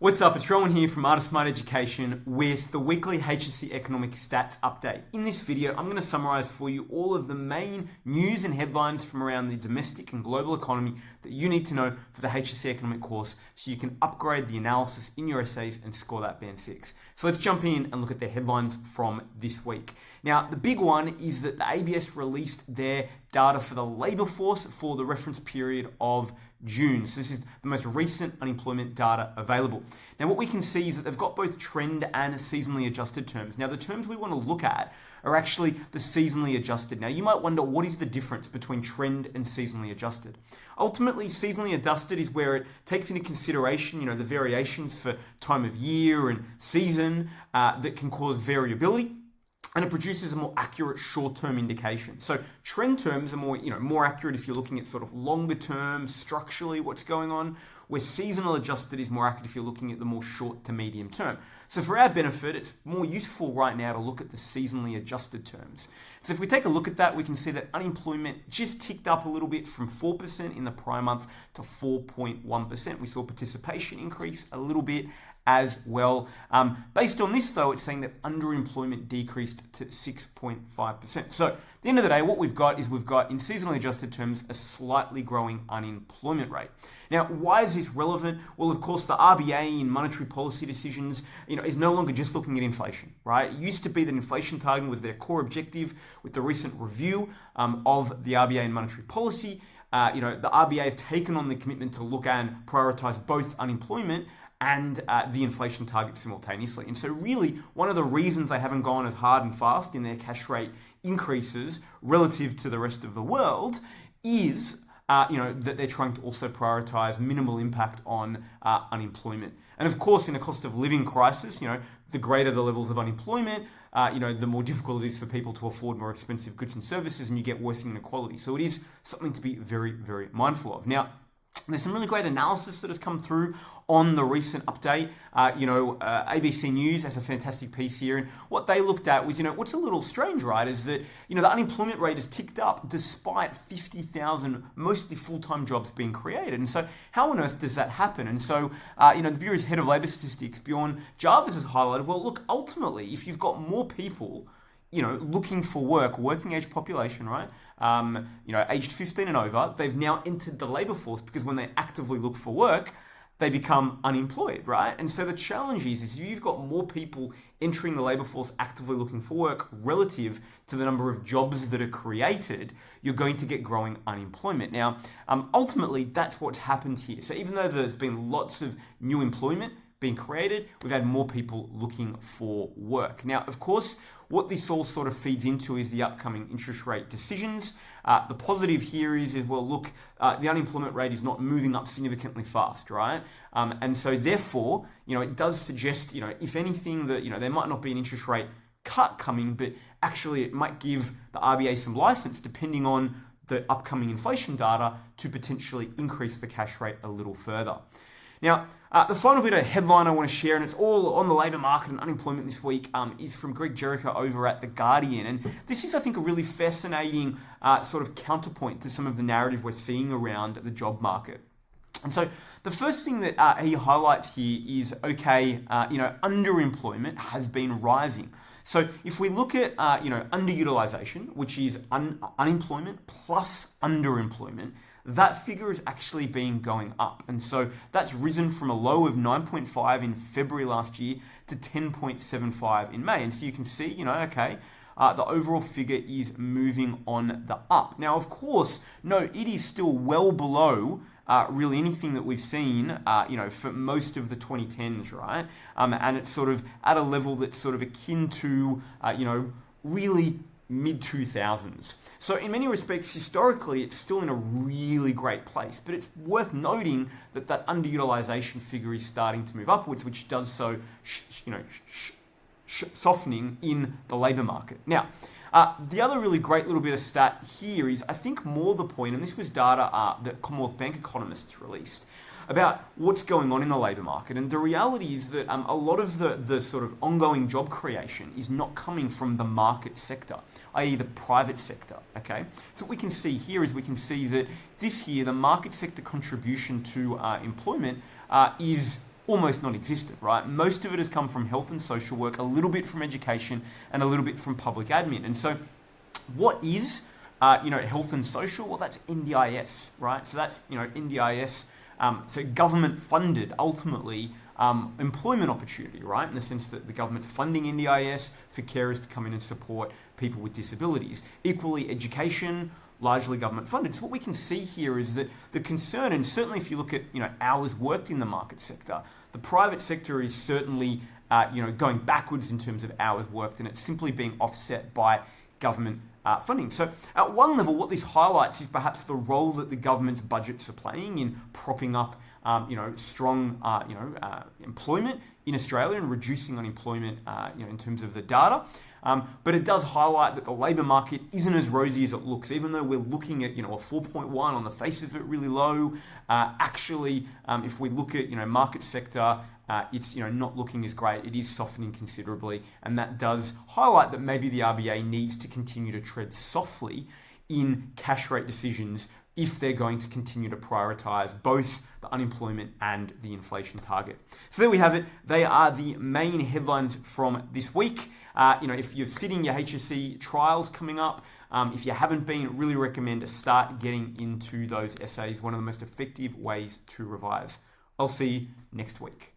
What's up? It's Rowan here from Artist Smart Education with the weekly HSC Economic Stats Update. In this video, I'm going to summarize for you all of the main news and headlines from around the domestic and global economy that you need to know for the HSC Economic course so you can upgrade the analysis in your essays and score that Band 6. So let's jump in and look at the headlines from this week. Now, the big one is that the ABS released their data for the labour force for the reference period of June. So this is the most recent unemployment data available. Now, what we can see is that they've got both trend and seasonally adjusted terms. Now, the terms we want to look at are actually the seasonally adjusted. Now, you might wonder, what is the difference between trend and seasonally adjusted? Ultimately, seasonally adjusted is where it takes into consideration, the variations for time of year and season that can cause variability. And it produces a more accurate short-term indication. So trend terms are more accurate if you're looking at sort of longer term, structurally what's going on, where seasonal adjusted is more accurate if you're looking at the more short to medium term. So for our benefit, it's more useful right now to look at the seasonally adjusted terms. So if we take a look at that, we can see that unemployment just ticked up a little bit from 4% in the prior month to 4.1%. We saw participation increase a little bit as well. Based on this, though, it's saying that underemployment decreased to 6.5%. So at the end of the day, what we've got is in seasonally adjusted terms, a slightly growing unemployment rate. Now, why is this relevant? Well, of course, the RBA in monetary policy decisions, is no longer just looking at inflation, right? It used to be that inflation targeting was their core objective. With the recent review of the RBA in monetary policy, the RBA have taken on the commitment to look and prioritize both unemployment and the inflation target simultaneously. And so really, one of the reasons they haven't gone as hard and fast in their cash rate increases relative to the rest of the world is that they're trying to also prioritize minimal impact on unemployment. And of course, in a cost of living crisis, the greater the levels of unemployment, the more difficult it is for people to afford more expensive goods and services, and you get worsening inequality. So it is something to be very, very mindful of. Now, there's some really great analysis that has come through on the recent update. ABC News has a fantastic piece here. And what they looked at was, what's a little strange, right, is that, the unemployment rate has ticked up despite 50,000 mostly full-time jobs being created. And so how on earth does that happen? And so, the Bureau's head of labour statistics, Bjorn Jarvis, has highlighted, well, look, ultimately, if you've got more people looking for work, working age population, right? Aged 15 and over, they've now entered the labour force because when they actively look for work, they become unemployed, right? And so the challenge is if you've got more people entering the labour force actively looking for work relative to the number of jobs that are created, you're going to get growing unemployment. Now, ultimately, that's what's happened here. So even though there's been lots of new employment being created, we've had more people looking for work. Now, of course, what this all sort of feeds into is the upcoming interest rate decisions. The positive here is the unemployment rate is not moving up significantly fast, right? And so therefore, it does suggest, if anything, that, there might not be an interest rate cut coming, but actually it might give the RBA some license, depending on the upcoming inflation data, to potentially increase the cash rate a little further. Now, the final bit of headline I want to share, and it's all on the labour market and unemployment this week, is from Greg Jericho over at The Guardian. And this is, I think, a really fascinating sort of counterpoint to some of the narrative we're seeing around the job market. And so the first thing that he highlights here is, underemployment has been rising. So if we look at, underutilization, which is unemployment plus underemployment, that figure has actually been going up. And so that's risen from a low of 9.5 in February last year to 10.75 in May. And so you can see, the overall figure is moving on the up. Now, of course, it is still well below really anything that we've seen, for most of the 2010s, right? And it's sort of at a level that's sort of akin to, really mid-2000s. So in many respects, historically, it's still in a really great place, but it's worth noting that that underutilization figure is starting to move upwards, which does so, softening in the labour market. Now, the other really great little bit of stat here is, I think, more the point, and this was data that Commonwealth Bank economists released, about what's going on in the labour market. And the reality is that a lot of the sort of ongoing job creation is not coming from the market sector, i.e. the private sector, okay? So what we can see here is we can see that this year the market sector contribution to employment is almost non-existent, right? Most of it has come from health and social work, a little bit from education, and a little bit from public admin. And so what is, health and social? Well, that's NDIS, right? So that's, NDIS, so government funded, ultimately, employment opportunity, right? In the sense that the government's funding NDIS for carers to come in and support people with disabilities. Equally, education, largely government funded. So what we can see here is that the concern, and certainly if you look at, hours worked in the market sector, the private sector is certainly, going backwards in terms of hours worked, and it's simply being offset by government funding. So at one level, what this highlights is perhaps the role that the government's budgets are playing in propping up, strong, employment in Australia and reducing unemployment, in terms of the data. But it does highlight that the labour market isn't as rosy as it looks, even though we're looking at, a 4.1 on the face of it, really low. Actually, if we look at, market sector, it's not looking as great. It is softening considerably, and that does highlight that maybe the RBA needs to continue to tread softly in cash rate decisions if they're going to continue to prioritise both the unemployment and the inflation target. So there we have it. They are the main headlines from this week. If you're sitting your HSC trials coming up, if you haven't been, really recommend start getting into those essays. One of the most effective ways to revise. I'll see you next week.